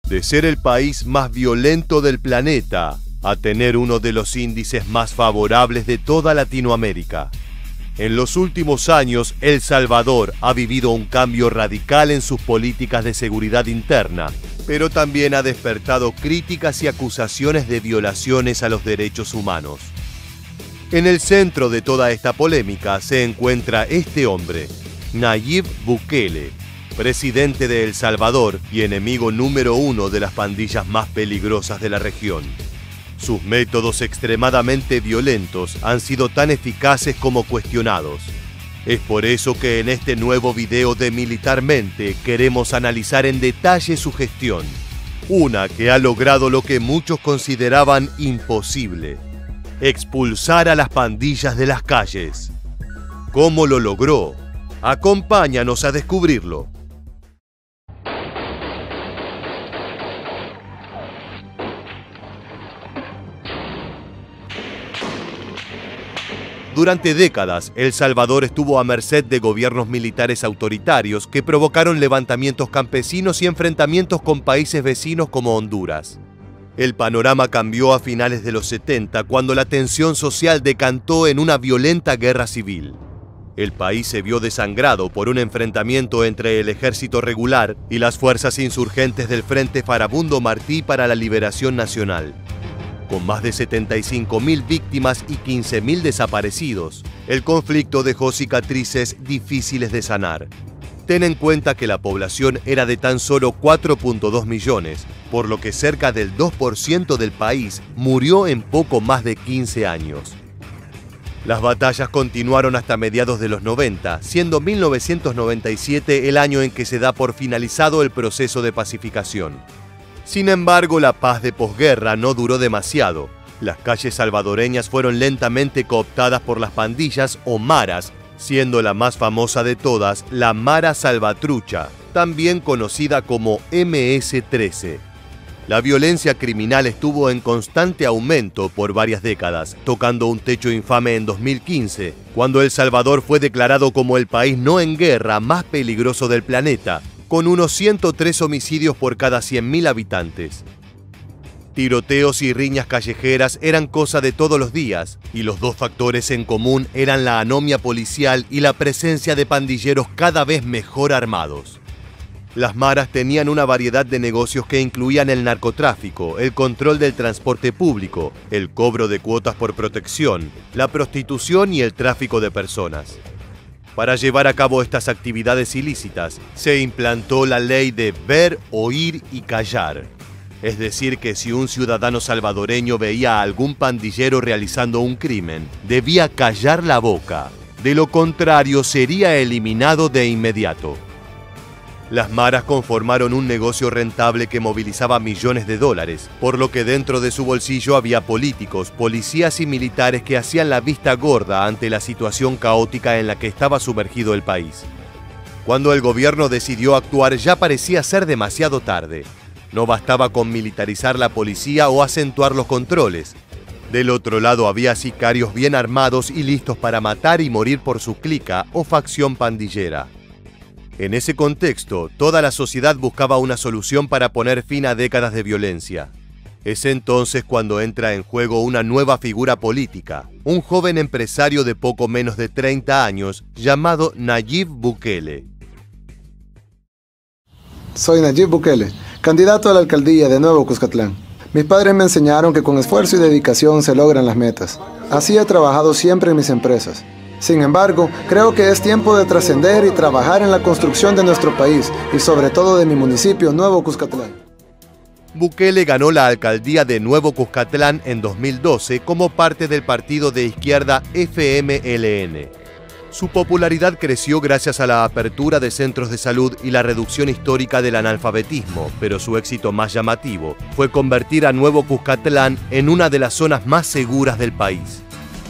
de ser el país más violento del planeta a tener uno de los índices más favorables de toda Latinoamérica. En los últimos años, El Salvador ha vivido un cambio radical en sus políticas de seguridad interna, pero también ha despertado críticas y acusaciones de violaciones a los derechos humanos. En el centro de toda esta polémica se encuentra este hombre, Nayib Bukele, presidente de El Salvador y enemigo número uno de las pandillas más peligrosas de la región. Sus métodos extremadamente violentos han sido tan eficaces como cuestionados. Es por eso que en este nuevo video de Militarmente queremos analizar en detalle su gestión. Una que ha logrado lo que muchos consideraban imposible: expulsar a las pandillas de las calles. ¿Cómo lo logró? Acompáñanos a descubrirlo. Durante décadas, El Salvador estuvo a merced de gobiernos militares autoritarios que provocaron levantamientos campesinos y enfrentamientos con países vecinos como Honduras. El panorama cambió a finales de los 70, cuando la tensión social decantó en una violenta guerra civil. El país se vio desangrado por un enfrentamiento entre el ejército regular y las fuerzas insurgentes del Frente Farabundo Martí para la Liberación Nacional. Con más de 75.000 víctimas y 15.000 desaparecidos, el conflicto dejó cicatrices difíciles de sanar. Ten en cuenta que la población era de tan solo 4.2 millones, por lo que cerca del 2% del país murió en poco más de 15 años. Las batallas continuaron hasta mediados de los 90, siendo 1997 el año en que se da por finalizado el proceso de pacificación. Sin embargo, la paz de posguerra no duró demasiado. Las calles salvadoreñas fueron lentamente cooptadas por las pandillas o maras, siendo la más famosa de todas la Mara Salvatrucha, también conocida como MS-13. La violencia criminal estuvo en constante aumento por varias décadas, tocando un techo infame en 2015, cuando El Salvador fue declarado como el país no en guerra más peligroso del planeta, con unos 103 homicidios por cada 100.000 habitantes. Tiroteos y riñas callejeras eran cosa de todos los días, y los dos factores en común eran la anomia policial y la presencia de pandilleros cada vez mejor armados. Las maras tenían una variedad de negocios que incluían el narcotráfico, el control del transporte público, el cobro de cuotas por protección, la prostitución y el tráfico de personas. Para llevar a cabo estas actividades ilícitas, se implantó la ley de ver, oír y callar. Es decir, que si un ciudadano salvadoreño veía a algún pandillero realizando un crimen, debía callar la boca. De lo contrario, sería eliminado de inmediato. Las maras conformaron un negocio rentable que movilizaba millones de dólares, por lo que dentro de su bolsillo había políticos, policías y militares que hacían la vista gorda ante la situación caótica en la que estaba sumergido el país. Cuando el gobierno decidió actuar, ya parecía ser demasiado tarde. No bastaba con militarizar la policía o acentuar los controles. Del otro lado había sicarios bien armados y listos para matar y morir por su clica o facción pandillera. En ese contexto, toda la sociedad buscaba una solución para poner fin a décadas de violencia. Es entonces cuando entra en juego una nueva figura política, un joven empresario de poco menos de 30 años llamado Nayib Bukele. Soy Nayib Bukele, candidato a la alcaldía de Nuevo Cuscatlán. Mis padres me enseñaron que con esfuerzo y dedicación se logran las metas. Así he trabajado siempre en mis empresas. Sin embargo, creo que es tiempo de trascender y trabajar en la construcción de nuestro país y sobre todo de mi municipio, Nuevo Cuscatlán. Bukele ganó la alcaldía de Nuevo Cuscatlán en 2012 como parte del partido de izquierda FMLN. Su popularidad creció gracias a la apertura de centros de salud y la reducción histórica del analfabetismo, pero su éxito más llamativo fue convertir a Nuevo Cuscatlán en una de las zonas más seguras del país.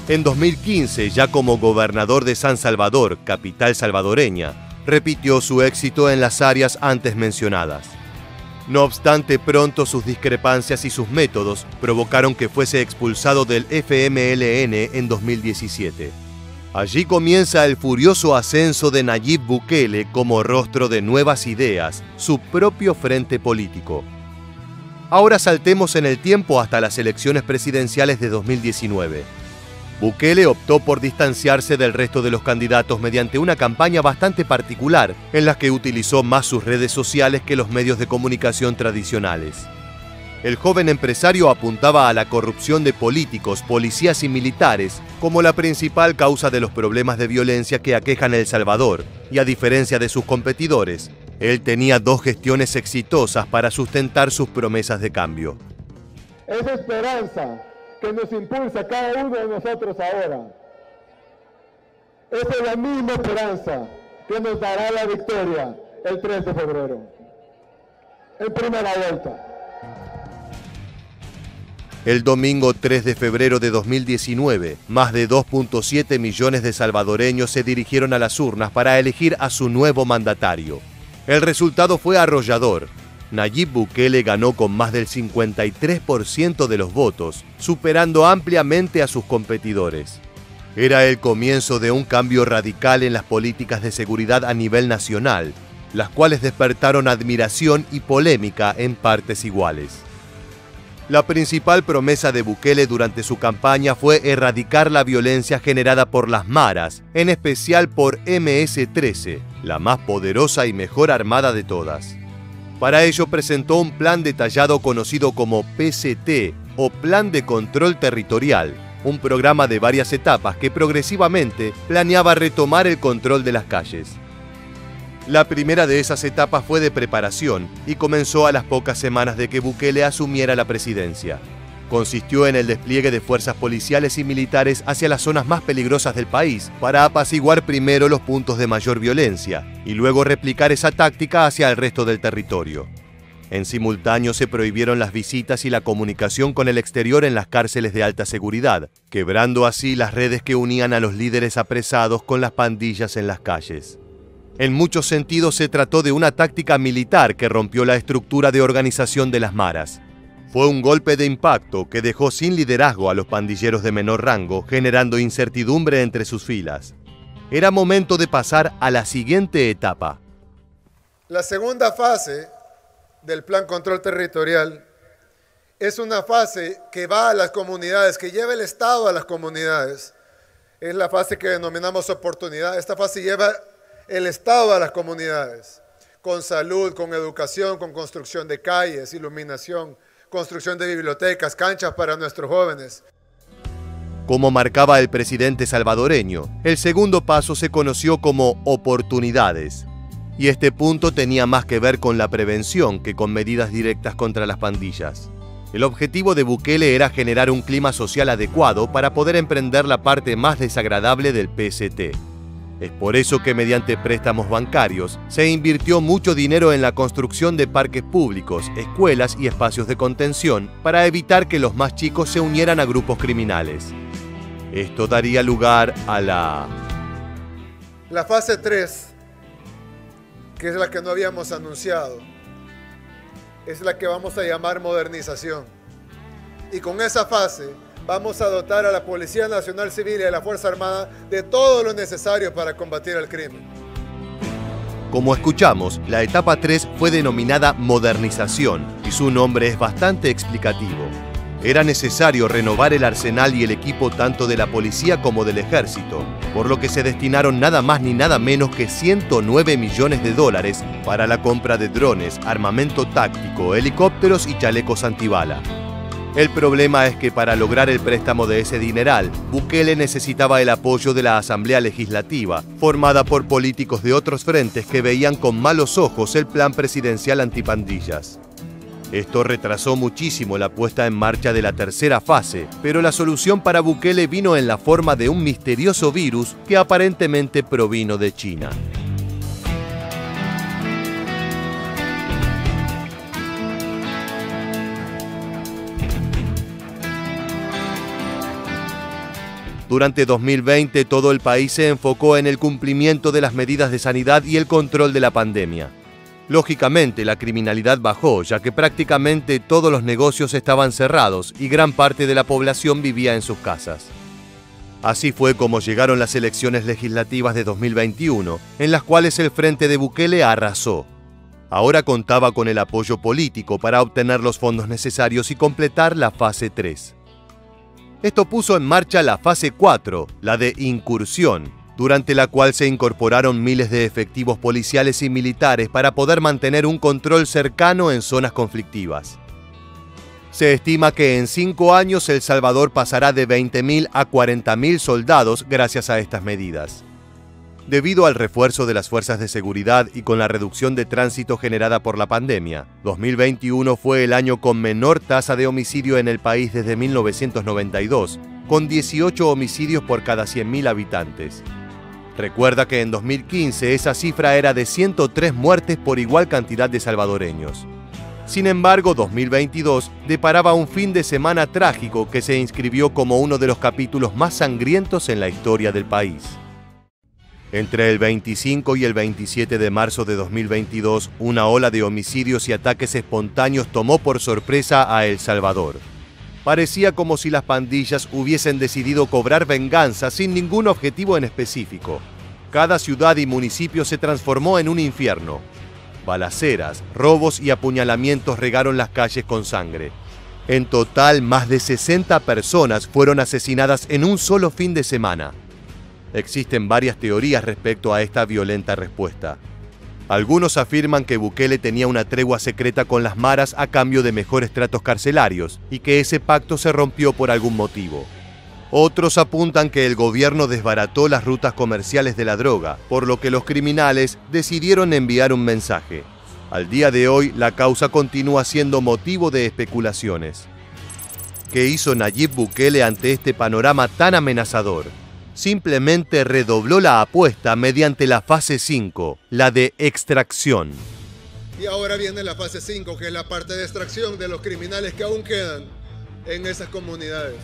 En 2015, ya como gobernador de San Salvador, capital salvadoreña, repitió su éxito en las áreas antes mencionadas. No obstante, pronto sus discrepancias y sus métodos provocaron que fuese expulsado del FMLN en 2017. Allí comienza el furioso ascenso de Nayib Bukele como rostro de Nuevas Ideas, su propio frente político. Ahora saltemos en el tiempo hasta las elecciones presidenciales de 2019. Bukele optó por distanciarse del resto de los candidatos mediante una campaña bastante particular, en la que utilizó más sus redes sociales que los medios de comunicación tradicionales. El joven empresario apuntaba a la corrupción de políticos, policías y militares como la principal causa de los problemas de violencia que aquejan El Salvador, y a diferencia de sus competidores, él tenía 2 gestiones exitosas para sustentar sus promesas de cambio. Esa esperanza que nos impulsa a cada uno de nosotros ahora, esa es la misma esperanza que nos dará la victoria el 3 de febrero, en primera vuelta. El domingo 3 de febrero de 2019, más de 2.7 millones de salvadoreños se dirigieron a las urnas para elegir a su nuevo mandatario. El resultado fue arrollador. Nayib Bukele ganó con más del 53% de los votos, superando ampliamente a sus competidores. Era el comienzo de un cambio radical en las políticas de seguridad a nivel nacional, las cuales despertaron admiración y polémica en partes iguales. La principal promesa de Bukele durante su campaña fue erradicar la violencia generada por las maras, en especial por MS-13, la más poderosa y mejor armada de todas. Para ello presentó un plan detallado conocido como PCT, o Plan de Control Territorial, un programa de varias etapas que progresivamente planeaba retomar el control de las calles. La primera de esas etapas fue de preparación y comenzó a las pocas semanas de que Bukele asumiera la presidencia. Consistió en el despliegue de fuerzas policiales y militares hacia las zonas más peligrosas del país para apaciguar primero los puntos de mayor violencia y luego replicar esa táctica hacia el resto del territorio. En simultáneo se prohibieron las visitas y la comunicación con el exterior en las cárceles de alta seguridad, quebrando así las redes que unían a los líderes apresados con las pandillas en las calles. En muchos sentidos se trató de una táctica militar que rompió la estructura de organización de las maras. Fue un golpe de impacto que dejó sin liderazgo a los pandilleros de menor rango, generando incertidumbre entre sus filas. Era momento de pasar a la siguiente etapa. La segunda fase del Plan Control Territorial es una fase que va a las comunidades, que lleva el Estado a las comunidades. Es la fase que denominamos oportunidad. Esta fase lleva el Estado a las comunidades, con salud, con educación, con construcción de calles, iluminación, construcción de bibliotecas, canchas para nuestros jóvenes. Como marcaba el presidente salvadoreño, el segundo paso se conoció como oportunidades. Y este punto tenía más que ver con la prevención que con medidas directas contra las pandillas. El objetivo de Bukele era generar un clima social adecuado para poder emprender la parte más desagradable del PCT. Es por eso que mediante préstamos bancarios se invirtió mucho dinero en la construcción de parques públicos, escuelas y espacios de contención para evitar que los más chicos se unieran a grupos criminales. Esto daría lugar a la fase 3, que es la que no habíamos anunciado, es la que vamos a llamar modernización. Y con esa fase vamos a dotar a la Policía Nacional Civil y a la Fuerza Armada de todo lo necesario para combatir el crimen. Como escuchamos, la etapa 3 fue denominada modernización y su nombre es bastante explicativo. Era necesario renovar el arsenal y el equipo tanto de la policía como del ejército, por lo que se destinaron nada más ni nada menos que $109 millones para la compra de drones, armamento táctico, helicópteros y chalecos antibala. El problema es que para lograr el préstamo de ese dineral, Bukele necesitaba el apoyo de la Asamblea Legislativa, formada por políticos de otros frentes que veían con malos ojos el plan presidencial antipandillas. Esto retrasó muchísimo la puesta en marcha de la tercera fase, pero la solución para Bukele vino en la forma de un misterioso virus que aparentemente provino de China. Durante 2020 todo el país se enfocó en el cumplimiento de las medidas de sanidad y el control de la pandemia. Lógicamente, la criminalidad bajó, ya que prácticamente todos los negocios estaban cerrados y gran parte de la población vivía en sus casas. Así fue como llegaron las elecciones legislativas de 2021, en las cuales el frente de Bukele arrasó. Ahora contaba con el apoyo político para obtener los fondos necesarios y completar la fase 3. Esto puso en marcha la fase 4, la de incursión, durante la cual se incorporaron miles de efectivos policiales y militares para poder mantener un control cercano en zonas conflictivas. Se estima que en 5 años El Salvador pasará de 20.000 a 40.000 soldados gracias a estas medidas. Debido al refuerzo de las fuerzas de seguridad y con la reducción de tránsito generada por la pandemia, 2021 fue el año con menor tasa de homicidio en el país desde 1992, con 18 homicidios por cada 100.000 habitantes. Recuerda que en 2015 esa cifra era de 103 muertes por igual cantidad de salvadoreños. Sin embargo, 2022 deparaba un fin de semana trágico que se inscribió como uno de los capítulos más sangrientos en la historia del país. Entre el 25 y el 27 de marzo de 2022, una ola de homicidios y ataques espontáneos tomó por sorpresa a El Salvador. Parecía como si las pandillas hubiesen decidido cobrar venganza sin ningún objetivo en específico. Cada ciudad y municipio se transformó en un infierno. Balaceras, robos y apuñalamientos regaron las calles con sangre. En total, más de 60 personas fueron asesinadas en un solo fin de semana. Existen varias teorías respecto a esta violenta respuesta. Algunos afirman que Bukele tenía una tregua secreta con las maras a cambio de mejores tratos carcelarios y que ese pacto se rompió por algún motivo. Otros apuntan que el gobierno desbarató las rutas comerciales de la droga, por lo que los criminales decidieron enviar un mensaje. Al día de hoy, la causa continúa siendo motivo de especulaciones. ¿Qué hizo Nayib Bukele ante este panorama tan amenazador? Simplemente redobló la apuesta mediante la fase 5, la de extracción. Y ahora viene la fase 5, que es la parte de extracción de los criminales que aún quedan en esas comunidades,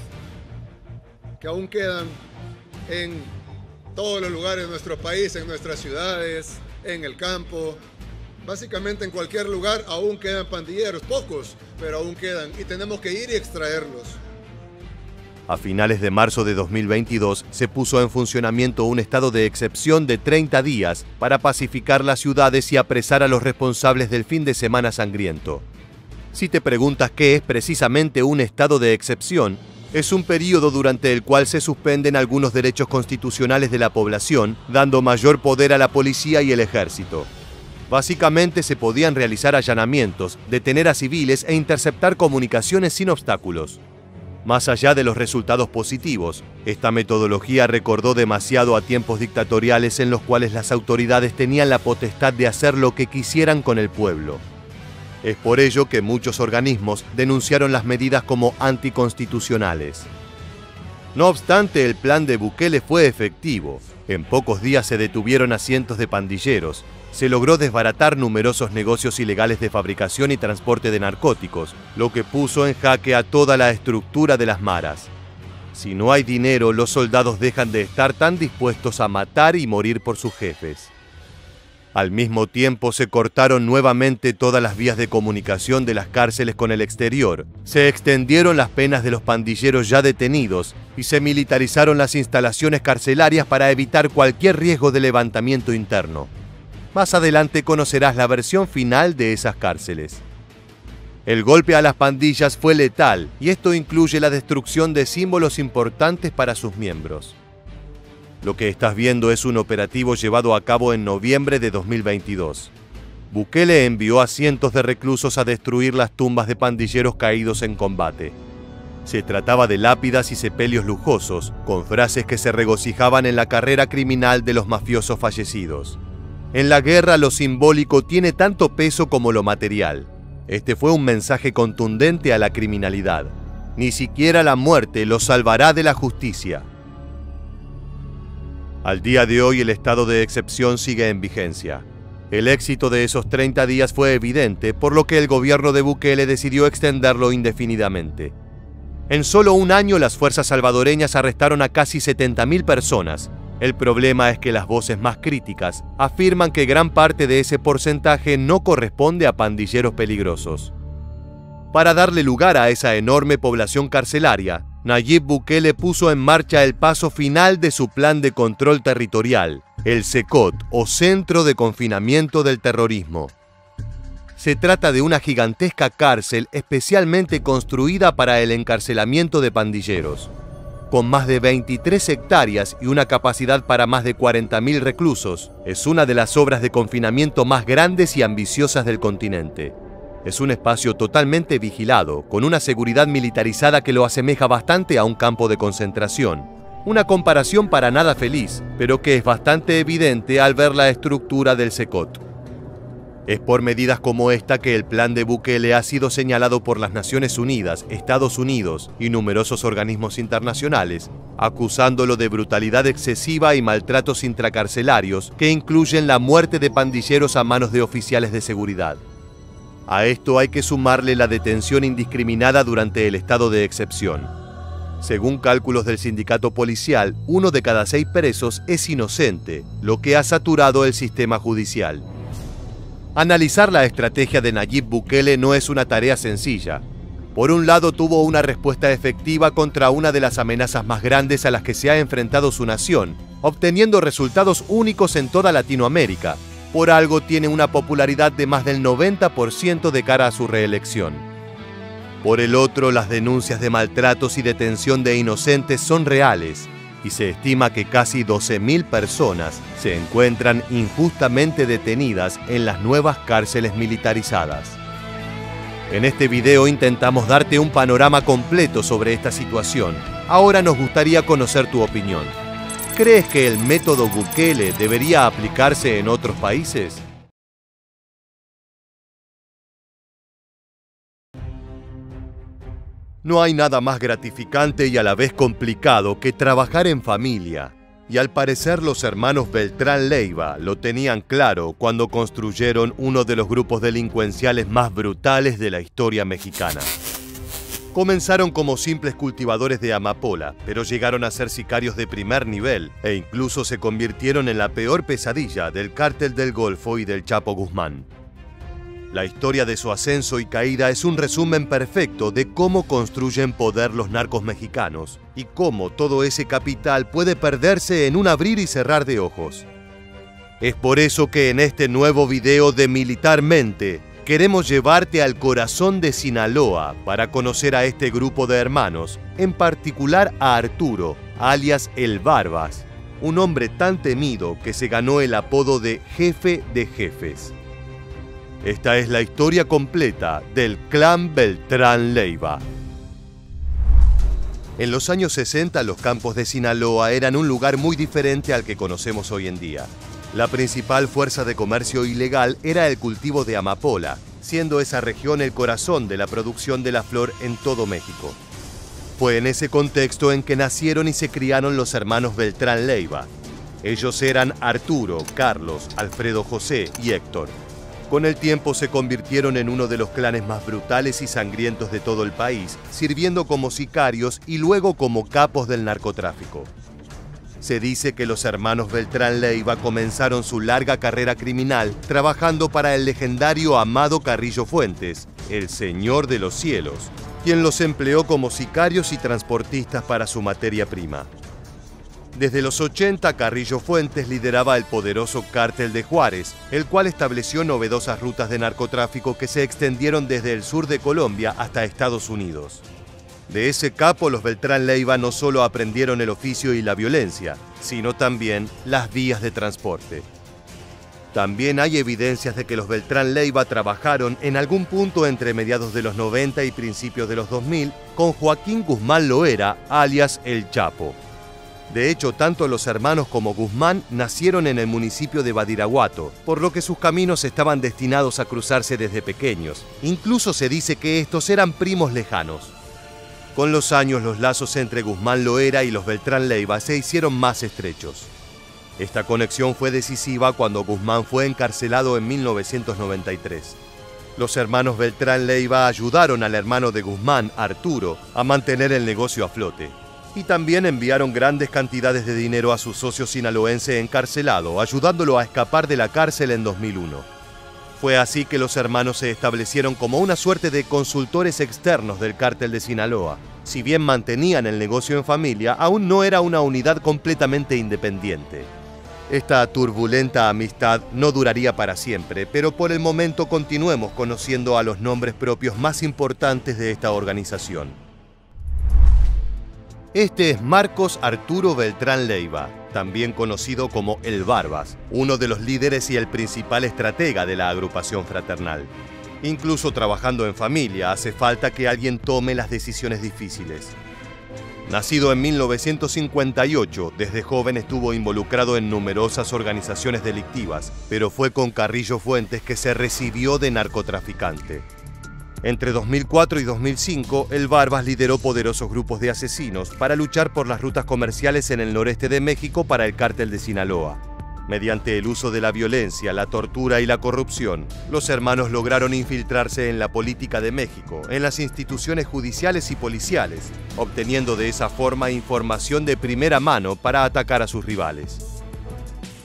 que aún quedan en todos los lugares de nuestro país, en nuestras ciudades, en el campo. Básicamente en cualquier lugar aún quedan pandilleros, pocos, pero aún quedan y tenemos que ir y extraerlos. A finales de marzo de 2022 se puso en funcionamiento un estado de excepción de 30 días para pacificar las ciudades y apresar a los responsables del fin de semana sangriento. Si te preguntas qué es precisamente un estado de excepción, es un período durante el cual se suspenden algunos derechos constitucionales de la población, dando mayor poder a la policía y el ejército. Básicamente se podían realizar allanamientos, detener a civiles e interceptar comunicaciones sin obstáculos. Más allá de los resultados positivos, esta metodología recordó demasiado a tiempos dictatoriales en los cuales las autoridades tenían la potestad de hacer lo que quisieran con el pueblo. Es por ello que muchos organismos denunciaron las medidas como anticonstitucionales. No obstante, el plan de Bukele fue efectivo. En pocos días se detuvieron a cientos de pandilleros. Se logró desbaratar numerosos negocios ilegales de fabricación y transporte de narcóticos, lo que puso en jaque a toda la estructura de las maras. Si no hay dinero, los soldados dejan de estar tan dispuestos a matar y morir por sus jefes. Al mismo tiempo, se cortaron nuevamente todas las vías de comunicación de las cárceles con el exterior, se extendieron las penas de los pandilleros ya detenidos y se militarizaron las instalaciones carcelarias para evitar cualquier riesgo de levantamiento interno. Más adelante conocerás la versión final de esas cárceles. El golpe a las pandillas fue letal y esto incluye la destrucción de símbolos importantes para sus miembros. Lo que estás viendo es un operativo llevado a cabo en noviembre de 2022. Bukele envió a cientos de reclusos a destruir las tumbas de pandilleros caídos en combate. Se trataba de lápidas y sepelios lujosos, con frases que se regocijaban en la carrera criminal de los mafiosos fallecidos. En la guerra lo simbólico tiene tanto peso como lo material. Este fue un mensaje contundente a la criminalidad. Ni siquiera la muerte los salvará de la justicia. Al día de hoy el estado de excepción sigue en vigencia. El éxito de esos 30 días fue evidente, por lo que el gobierno de Bukele decidió extenderlo indefinidamente. En solo un año las fuerzas salvadoreñas arrestaron a casi 70.000 personas. El problema es que las voces más críticas afirman que gran parte de ese porcentaje no corresponde a pandilleros peligrosos. Para darle lugar a esa enorme población carcelaria, Nayib Bukele puso en marcha el paso final de su plan de control territorial, el CECOT, o Centro de Confinamiento del Terrorismo. Se trata de una gigantesca cárcel especialmente construida para el encarcelamiento de pandilleros. Con más de 23 hectáreas y una capacidad para más de 40.000 reclusos, es una de las obras de confinamiento más grandes y ambiciosas del continente. Es un espacio totalmente vigilado, con una seguridad militarizada que lo asemeja bastante a un campo de concentración. Una comparación para nada feliz, pero que es bastante evidente al ver la estructura del Secot. Es por medidas como esta que el plan de Bukele ha sido señalado por las Naciones Unidas, Estados Unidos y numerosos organismos internacionales, acusándolo de brutalidad excesiva y maltratos intracarcelarios que incluyen la muerte de pandilleros a manos de oficiales de seguridad. A esto hay que sumarle la detención indiscriminada durante el estado de excepción. Según cálculos del sindicato policial, 1 de cada 6 presos es inocente, lo que ha saturado el sistema judicial. Analizar la estrategia de Nayib Bukele no es una tarea sencilla. Por un lado, tuvo una respuesta efectiva contra una de las amenazas más grandes a las que se ha enfrentado su nación, obteniendo resultados únicos en toda Latinoamérica. Por algo tiene una popularidad de más del 90% de cara a su reelección. Por el otro, las denuncias de maltratos y detención de inocentes son reales, y se estima que casi 12.000 personas se encuentran injustamente detenidas en las nuevas cárceles militarizadas. En este video intentamos darte un panorama completo sobre esta situación. Ahora nos gustaría conocer tu opinión. ¿Crees que el método Bukele debería aplicarse en otros países? No hay nada más gratificante y a la vez complicado que trabajar en familia. Y al parecer los hermanos Beltrán Leiva lo tenían claro cuando construyeron uno de los grupos delincuenciales más brutales de la historia mexicana. Comenzaron como simples cultivadores de amapola, pero llegaron a ser sicarios de primer nivel e incluso se convirtieron en la peor pesadilla del Cártel del Golfo y del Chapo Guzmán. La historia de su ascenso y caída es un resumen perfecto de cómo construyen poder los narcos mexicanos y cómo todo ese capital puede perderse en un abrir y cerrar de ojos. Es por eso que en este nuevo video de Militarmente queremos llevarte al corazón de Sinaloa para conocer a este grupo de hermanos, en particular a Arturo, alias El Barbas, un hombre tan temido que se ganó el apodo de Jefe de Jefes. Esta es la historia completa del clan Beltrán Leiva. En los años 60 los campos de Sinaloa eran un lugar muy diferente al que conocemos hoy en día. La principal fuerza de comercio ilegal era el cultivo de amapola, siendo esa región el corazón de la producción de la flor en todo México. Fue en ese contexto en que nacieron y se criaron los hermanos Beltrán Leiva. Ellos eran Arturo, Carlos, Alfredo José y Héctor. Con el tiempo se convirtieron en uno de los clanes más brutales y sangrientos de todo el país, sirviendo como sicarios y luego como capos del narcotráfico. Se dice que los hermanos Beltrán Leiva comenzaron su larga carrera criminal trabajando para el legendario Amado Carrillo Fuentes, el Señor de los Cielos, quien los empleó como sicarios y transportistas para su materia prima. Desde los 80, Carrillo Fuentes lideraba el poderoso Cártel de Juárez, el cual estableció novedosas rutas de narcotráfico que se extendieron desde el sur de Colombia hasta Estados Unidos. De ese capo, los Beltrán Leiva no solo aprendieron el oficio y la violencia, sino también las vías de transporte. También hay evidencias de que los Beltrán Leiva trabajaron en algún punto entre mediados de los 90 y principios de los 2000 con Joaquín Guzmán Loera, alias El Chapo. De hecho, tanto los hermanos como Guzmán nacieron en el municipio de Badiraguato, por lo que sus caminos estaban destinados a cruzarse desde pequeños. Incluso se dice que estos eran primos lejanos. Con los años, los lazos entre Guzmán Loera y los Beltrán Leiva se hicieron más estrechos. Esta conexión fue decisiva cuando Guzmán fue encarcelado en 1993. Los hermanos Beltrán Leiva ayudaron al hermano de Guzmán, Arturo, a mantener el negocio a flote. Y también enviaron grandes cantidades de dinero a su socio sinaloense encarcelado, ayudándolo a escapar de la cárcel en 2001. Fue así que los hermanos se establecieron como una suerte de consultores externos del Cártel de Sinaloa. Si bien mantenían el negocio en familia, aún no era una unidad completamente independiente. Esta turbulenta amistad no duraría para siempre, pero por el momento continuemos conociendo a los nombres propios más importantes de esta organización. Este es Marcos Arturo Beltrán Leiva, también conocido como El Barbas, uno de los líderes y el principal estratega de la agrupación fraternal. Incluso trabajando en familia, hace falta que alguien tome las decisiones difíciles. Nacido en 1958, desde joven estuvo involucrado en numerosas organizaciones delictivas, pero fue con Carrillo Fuentes que se recibió de narcotraficante. Entre 2004 y 2005, el Barbas lideró poderosos grupos de asesinos para luchar por las rutas comerciales en el noreste de México para el cártel de Sinaloa. Mediante el uso de la violencia, la tortura y la corrupción, los hermanos lograron infiltrarse en la política de México, en las instituciones judiciales y policiales, obteniendo de esa forma información de primera mano para atacar a sus rivales.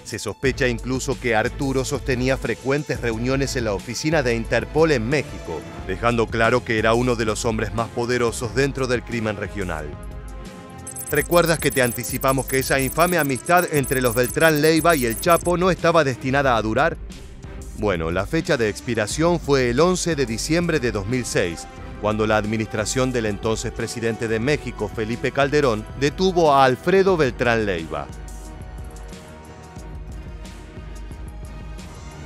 Se sospecha incluso que Arturo sostenía frecuentes reuniones en la oficina de Interpol en México, dejando claro que era uno de los hombres más poderosos dentro del crimen regional. ¿Recuerdas que te anticipamos que esa infame amistad entre los Beltrán Leiva y el Chapo no estaba destinada a durar? Bueno, la fecha de expiración fue el 11 de diciembre de 2006, cuando la administración del entonces presidente de México, Felipe Calderón, detuvo a Alfredo Beltrán Leiva.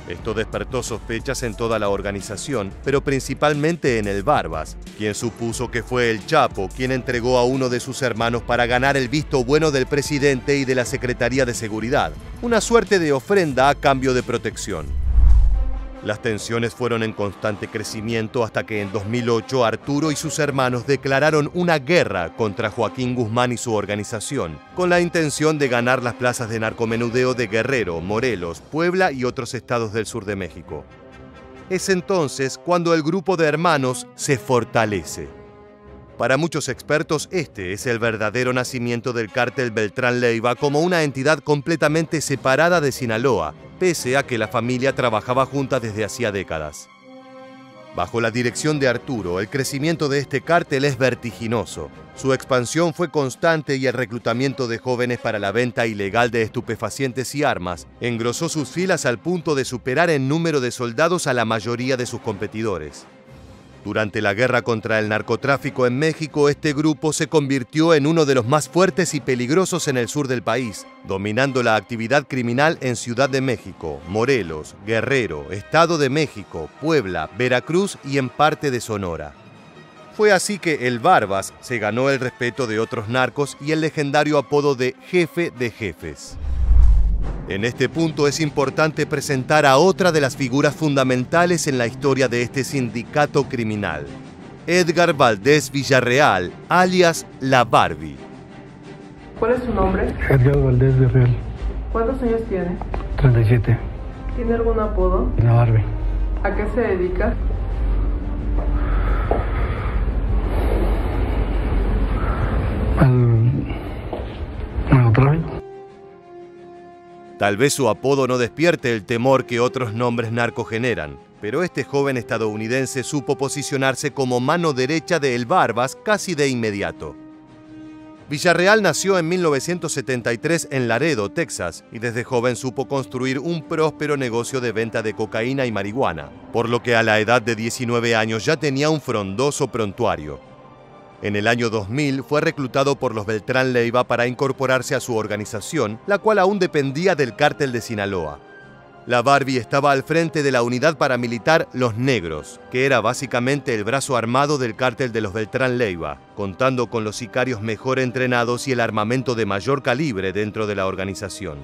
Esto despertó sospechas en toda la organización, pero principalmente en el Barbas, quien supuso que fue el Chapo quien entregó a uno de sus hermanos para ganar el visto bueno del presidente y de la Secretaría de Seguridad, una suerte de ofrenda a cambio de protección. Las tensiones fueron en constante crecimiento hasta que en 2008 Arturo y sus hermanos declararon una guerra contra Joaquín Guzmán y su organización, con la intención de ganar las plazas de narcomenudeo de Guerrero, Morelos, Puebla y otros estados del sur de México. Es entonces cuando el grupo de hermanos se fortalece. Para muchos expertos, este es el verdadero nacimiento del cártel Beltrán Leiva como una entidad completamente separada de Sinaloa, pese a que la familia trabajaba junta desde hacía décadas. Bajo la dirección de Arturo, el crecimiento de este cártel es vertiginoso. Su expansión fue constante y el reclutamiento de jóvenes para la venta ilegal de estupefacientes y armas engrosó sus filas al punto de superar en número de soldados a la mayoría de sus competidores. Durante la guerra contra el narcotráfico en México, este grupo se convirtió en uno de los más fuertes y peligrosos en el sur del país, dominando la actividad criminal en Ciudad de México, Morelos, Guerrero, Estado de México, Puebla, Veracruz y en parte de Sonora. Fue así que el Barbas se ganó el respeto de otros narcos y el legendario apodo de Jefe de Jefes. En este punto es importante presentar a otra de las figuras fundamentales en la historia de este sindicato criminal, Edgar Valdés Villarreal, alias La Barbie. ¿Cuál es su nombre? Edgar Valdés Villarreal. ¿Cuántos años tiene? 37. ¿Tiene algún apodo? La Barbie. ¿A qué se dedica? Al narcotráfico. Tal vez su apodo no despierte el temor que otros nombres narcos generan, pero este joven estadounidense supo posicionarse como mano derecha de El Barbas casi de inmediato. Villarreal nació en 1973 en Laredo, Texas, y desde joven supo construir un próspero negocio de venta de cocaína y marihuana, por lo que a la edad de 19 años ya tenía un frondoso prontuario. En el año 2000 fue reclutado por los Beltrán Leiva para incorporarse a su organización, la cual aún dependía del cártel de Sinaloa. La Barbie estaba al frente de la unidad paramilitar Los Negros, que era básicamente el brazo armado del cártel de los Beltrán Leiva, contando con los sicarios mejor entrenados y el armamento de mayor calibre dentro de la organización.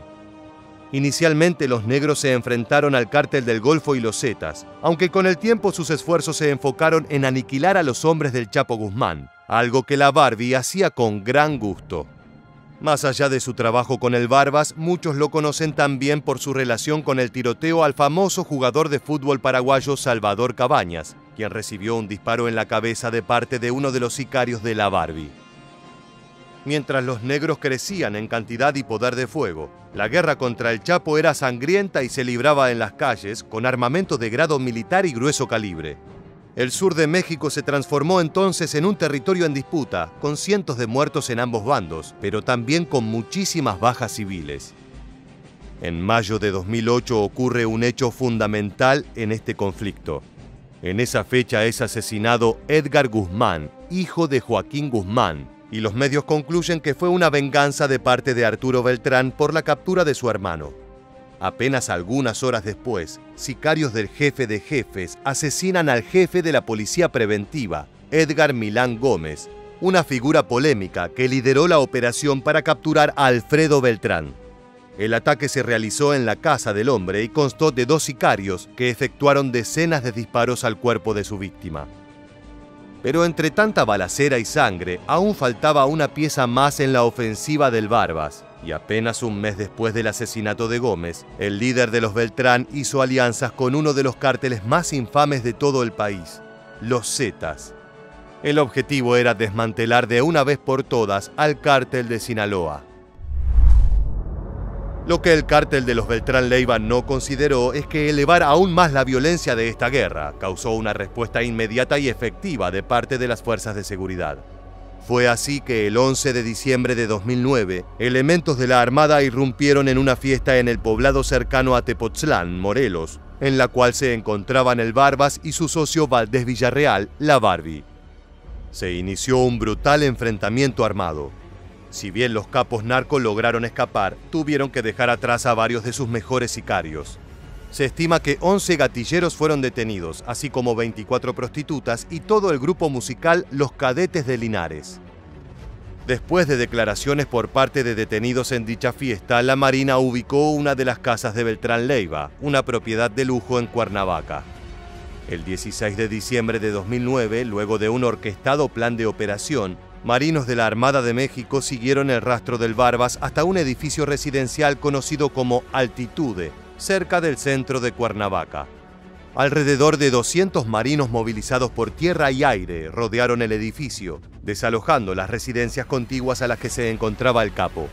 Inicialmente los negros se enfrentaron al cártel del Golfo y los Zetas, aunque con el tiempo sus esfuerzos se enfocaron en aniquilar a los hombres del Chapo Guzmán, algo que la Barbie hacía con gran gusto. Más allá de su trabajo con el Barbas, muchos lo conocen también por su relación con el tiroteo al famoso jugador de fútbol paraguayo Salvador Cabañas, quien recibió un disparo en la cabeza de parte de uno de los sicarios de la Barbie. Mientras los negros crecían en cantidad y poder de fuego, la guerra contra el Chapo era sangrienta y se libraba en las calles con armamento de grado militar y grueso calibre. El sur de México se transformó entonces en un territorio en disputa, con cientos de muertos en ambos bandos, pero también con muchísimas bajas civiles. En mayo de 2008 ocurre un hecho fundamental en este conflicto. En esa fecha es asesinado Edgar Guzmán, hijo de Joaquín Guzmán, y los medios concluyen que fue una venganza de parte de Arturo Beltrán por la captura de su hermano. Apenas algunas horas después, sicarios del jefe de jefes asesinan al jefe de la policía preventiva, Edgar Milán Gómez, una figura polémica que lideró la operación para capturar a Alfredo Beltrán. El ataque se realizó en la casa del hombre y constó de 2 sicarios que efectuaron decenas de disparos al cuerpo de su víctima. Pero entre tanta balacera y sangre, aún faltaba una pieza más en la ofensiva del Barbas, y apenas un mes después del asesinato de Gómez, el líder de los Beltrán hizo alianzas con uno de los cárteles más infames de todo el país, los Zetas. El objetivo era desmantelar de una vez por todas al cártel de Sinaloa. Lo que el cártel de los Beltrán Leiva no consideró es que elevar aún más la violencia de esta guerra causó una respuesta inmediata y efectiva de parte de las fuerzas de seguridad. Fue así que el 11 de diciembre de 2009, elementos de la Armada irrumpieron en una fiesta en el poblado cercano a Tepoztlán, Morelos, en la cual se encontraban el Barbas y su socio Valdés Villarreal, la Barbie. Se inició un brutal enfrentamiento armado. Si bien los capos narcos lograron escapar, tuvieron que dejar atrás a varios de sus mejores sicarios. Se estima que 11 gatilleros fueron detenidos, así como 24 prostitutas y todo el grupo musical Los Cadetes de Linares. Después de declaraciones por parte de detenidos en dicha fiesta, la Marina ubicó una de las casas de Beltrán Leiva, una propiedad de lujo en Cuernavaca. El 16 de diciembre de 2009, luego de un orquestado plan de operación, marinos de la Armada de México siguieron el rastro del Barbas hasta un edificio residencial conocido como Altitude, cerca del centro de Cuernavaca. Alrededor de 200 marinos movilizados por tierra y aire rodearon el edificio, desalojando las residencias contiguas a las que se encontraba el capo.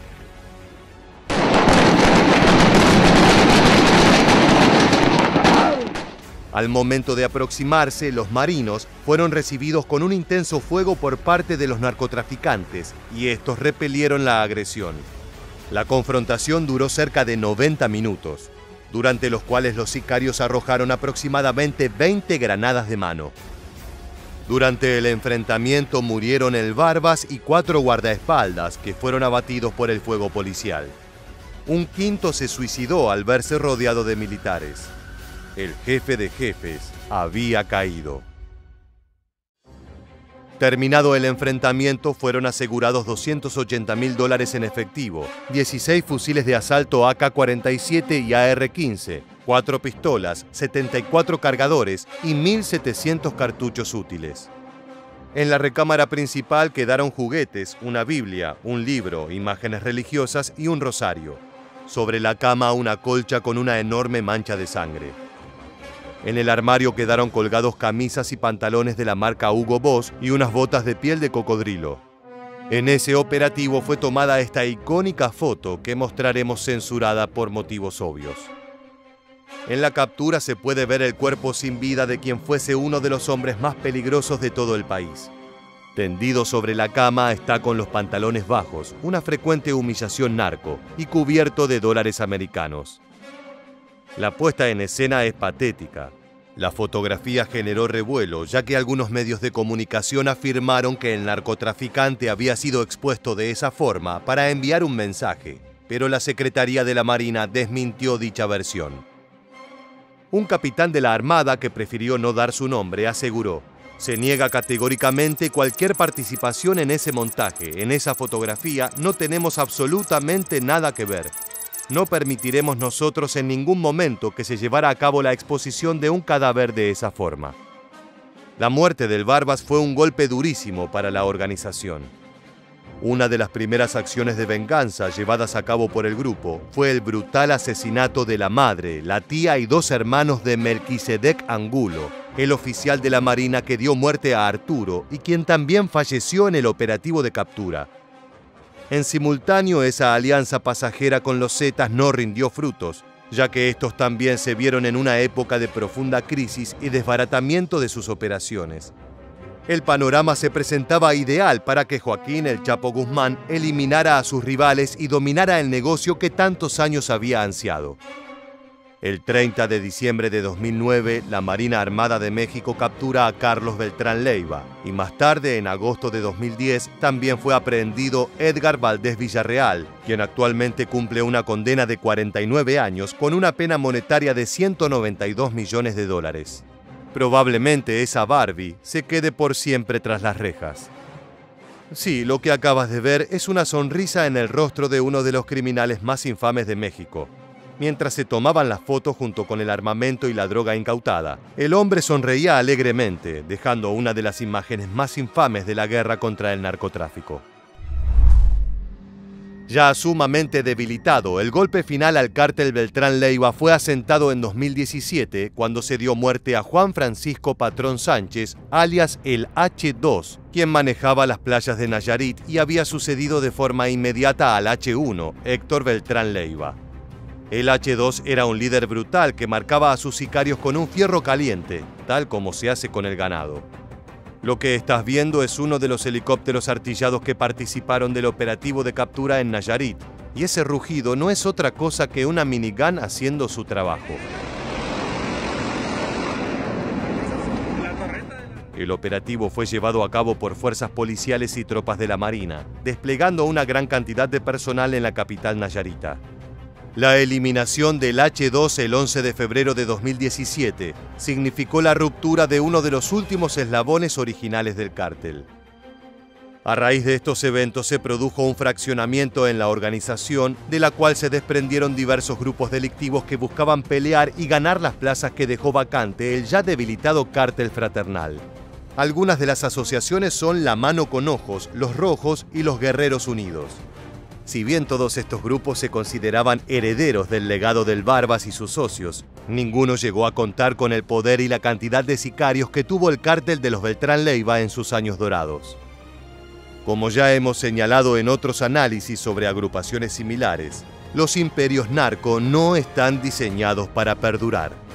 Al momento de aproximarse, los marinos fueron recibidos con un intenso fuego por parte de los narcotraficantes y estos repelieron la agresión. La confrontación duró cerca de 90 minutos, durante los cuales los sicarios arrojaron aproximadamente 20 granadas de mano. Durante el enfrentamiento murieron el Barbas y 4 guardaespaldas que fueron abatidos por el fuego policial. Un quinto se suicidó al verse rodeado de militares. El jefe de jefes había caído. Terminado el enfrentamiento, fueron asegurados $280.000 en efectivo, 16 fusiles de asalto AK-47 y AR-15, 4 pistolas, 74 cargadores y 1.700 cartuchos útiles. En la recámara principal quedaron juguetes, una Biblia, un libro, imágenes religiosas y un rosario. Sobre la cama una colcha con una enorme mancha de sangre. En el armario quedaron colgados camisas y pantalones de la marca Hugo Boss y unas botas de piel de cocodrilo. En ese operativo fue tomada esta icónica foto que mostraremos censurada por motivos obvios. En la captura se puede ver el cuerpo sin vida de quien fuese uno de los hombres más peligrosos de todo el país. Tendido sobre la cama está con los pantalones bajos, una frecuente humillación narco, y cubierto de dólares americanos. La puesta en escena es patética. La fotografía generó revuelo, ya que algunos medios de comunicación afirmaron que el narcotraficante había sido expuesto de esa forma para enviar un mensaje, pero la Secretaría de la Marina desmintió dicha versión. Un capitán de la Armada, que prefirió no dar su nombre, aseguró: "Se niega categóricamente cualquier participación en ese montaje, en esa fotografía, no tenemos absolutamente nada que ver. No permitiremos nosotros en ningún momento que se llevara a cabo la exposición de un cadáver de esa forma". La muerte del Barbas fue un golpe durísimo para la organización. Una de las primeras acciones de venganza llevadas a cabo por el grupo fue el brutal asesinato de la madre, la tía y 2 hermanos de Melquisedec Angulo, el oficial de la Marina que dio muerte a Arturo y quien también falleció en el operativo de captura. En simultáneo, esa alianza pasajera con los Zetas no rindió frutos, ya que estos también se vieron en una época de profunda crisis y desbaratamiento de sus operaciones. El panorama se presentaba ideal para que Joaquín El Chapo Guzmán eliminara a sus rivales y dominara el negocio que tantos años había ansiado. El 30 de diciembre de 2009, la Marina Armada de México captura a Carlos Beltrán Leiva y más tarde, en agosto de 2010, también fue aprehendido Edgar Valdés Villarreal, quien actualmente cumple una condena de 49 años con una pena monetaria de 192 millones de dólares. Probablemente esa Barbie se quede por siempre tras las rejas. Sí, lo que acabas de ver es una sonrisa en el rostro de uno de los criminales más infames de México. Mientras se tomaban las fotos junto con el armamento y la droga incautada, el hombre sonreía alegremente, dejando una de las imágenes más infames de la guerra contra el narcotráfico. Ya sumamente debilitado, el golpe final al cártel Beltrán Leiva fue asentado en 2017, cuando se dio muerte a Juan Francisco Patrón Sánchez, alias el H2, quien manejaba las playas de Nayarit y había sucedido de forma inmediata al H1, Héctor Beltrán Leiva. El H2 era un líder brutal que marcaba a sus sicarios con un fierro caliente, tal como se hace con el ganado. Lo que estás viendo es uno de los helicópteros artillados que participaron del operativo de captura en Nayarit, y ese rugido no es otra cosa que una minigun haciendo su trabajo. El operativo fue llevado a cabo por fuerzas policiales y tropas de la Marina, desplegando una gran cantidad de personal en la capital nayarita. La eliminación del H2 el 11 de febrero de 2017 significó la ruptura de uno de los últimos eslabones originales del cártel. A raíz de estos eventos se produjo un fraccionamiento en la organización, de la cual se desprendieron diversos grupos delictivos que buscaban pelear y ganar las plazas que dejó vacante el ya debilitado cártel fraternal. Algunas de las asociaciones son La Mano con Ojos, Los Rojos y Los Guerreros Unidos. Si bien todos estos grupos se consideraban herederos del legado del Barbas y sus socios, ninguno llegó a contar con el poder y la cantidad de sicarios que tuvo el cártel de los Beltrán Leiva en sus años dorados. Como ya hemos señalado en otros análisis sobre agrupaciones similares, los imperios narco no están diseñados para perdurar.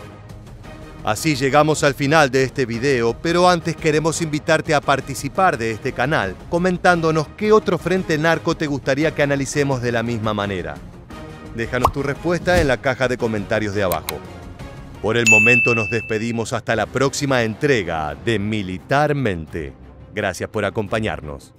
Así llegamos al final de este video, pero antes queremos invitarte a participar de este canal, comentándonos qué otro frente narco te gustaría que analicemos de la misma manera. Déjanos tu respuesta en la caja de comentarios de abajo. Por el momento nos despedimos hasta la próxima entrega de Militarmente. Gracias por acompañarnos.